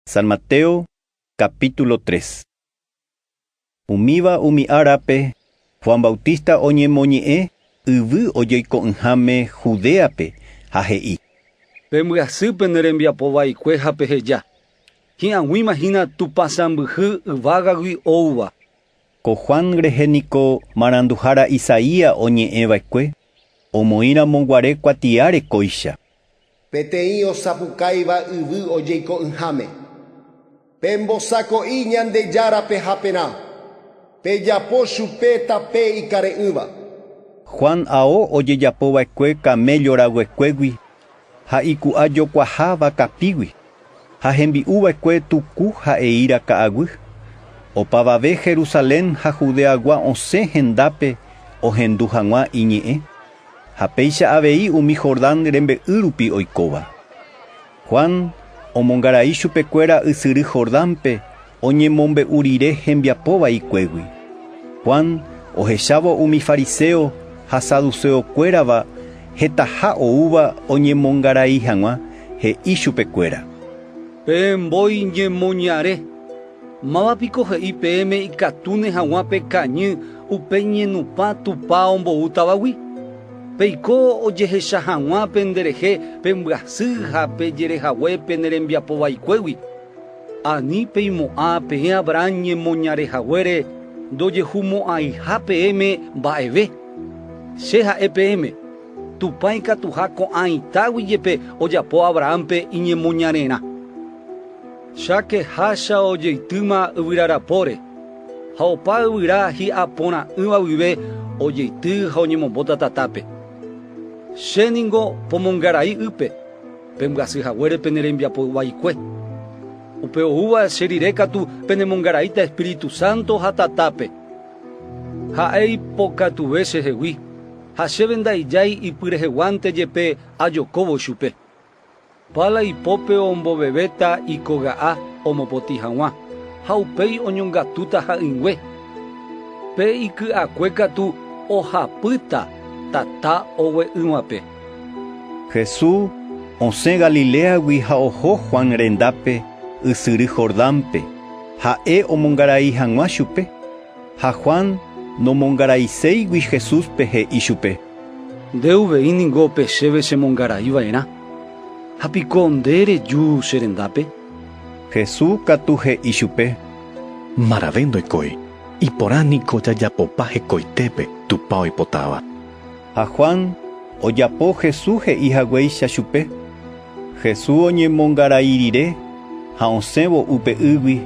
San Mateo, capítulo 3. Umíva umi árape, Juan Bautista oñemoñe'ẽ yvy ojoiko'ỹhame Judéape ha he'i: Pembyasýpe ne rembiapo vaikue ha peheja. Hi'ag̃uímahína tupa sãmbyhy yvágagui oúva. Ko Juan rehéniko maranduhára Isaías oñe'ẽva'ekue, omoĩramonguare kuatiarekóicha. Peteĩ osapukáiva yvy ojeiko'ỹhame. Pembosako'i Ñandejárape ha perã. Pejapo chupe tape ikare'ỹva. Juan ao ojejapova'ekue camelloraguekuégui ha iku'a jokuaha vakapígui ha hembi'uva'ekue tuku ha eíra ka'aguy. Opavave Jerusalén ha Judeagua osẽ hendápe ohendu hag̃ua iñe'ẽ, ha péicha avei umi Jordán rembe'y rupi oikóva. Juan omongarai chupekuéra ysyry Jordánpe oñemombe'u rire hembiapo vaikuégui. Juan ohechávo umi fariseo ha saduceokuérava hetaha oúva oñemongarai hag̃ua, he'i chupekuéra: Pembói ñemoñare. Mávapiko he'i peẽme ikatúne hag̃ua pe kañy upe ñenupã tupa omboútavagui. Peiko ojehecha hag̃ua pe nderehe pembyasy ha pejerehaguépe ne rembiapo vaikuégui. Ani peimo'ã peẽ Abraham ñemoñarehaguére ndojehumo'ãiha peẽme mba'eve. Che ha'e peẽme tupa ikatuha ko'ãitágui jepe ojapo Abrahampe iñemoñarerã. Chákehácha ojeitýma yvyrarapóre, ha opa yvyra hi'aporã'ỹva guive ojeity ha oñemombóta tatápe. Chéniko pomongarai ype pembyasyhaguére pe ne rembiapo vaikue. Upe oúva che rire katu penemongaraíta Espíritu Santo ha tatápe. Ha'e ipokatuve chehegui, ha chéve ndaijái ipyreheguánte jepe ajokóvo chupe. Pala ipópe ombovevéta ikoga'a omopotĩ hag̃ua, ha upéi oñongatúta ha'ỹngue. Pe iky'akue katu ohapýta tata ogue'ỹvape. Jesús osẽ Galileagui ha oho Juan rendápe ysyry Jordánpe, ha'e omongarai hag̃ua chupe. Ha Juan nomongaraicéigui Jesúspe he'i chupe: Ndeuveíniko pe chéve chemongaraiva'erã. Hapiko nde reju che rendápe. Jesús katu he'i chupe: Marave ndoikói, iporãniko jajapopa hekoitépe tupa oipotáva. Ha Juan ojapo Jesús he'ihaguéicha chupe. Jesús oñemongarai rire ha osẽvo upe ýgui,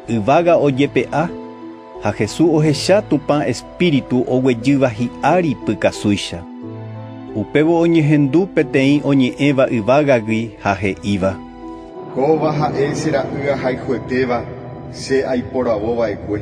yvága ojepe'a, ha Jesús ohecha Tupã Espíritu oguejýva hi'ári pykasúicha. Upévo oñehendu peteĩ oñe'ẽva yvágagui ha he'íva: Kóva ha'e che ra'y ahayhuetéva che aiporavova'ekue.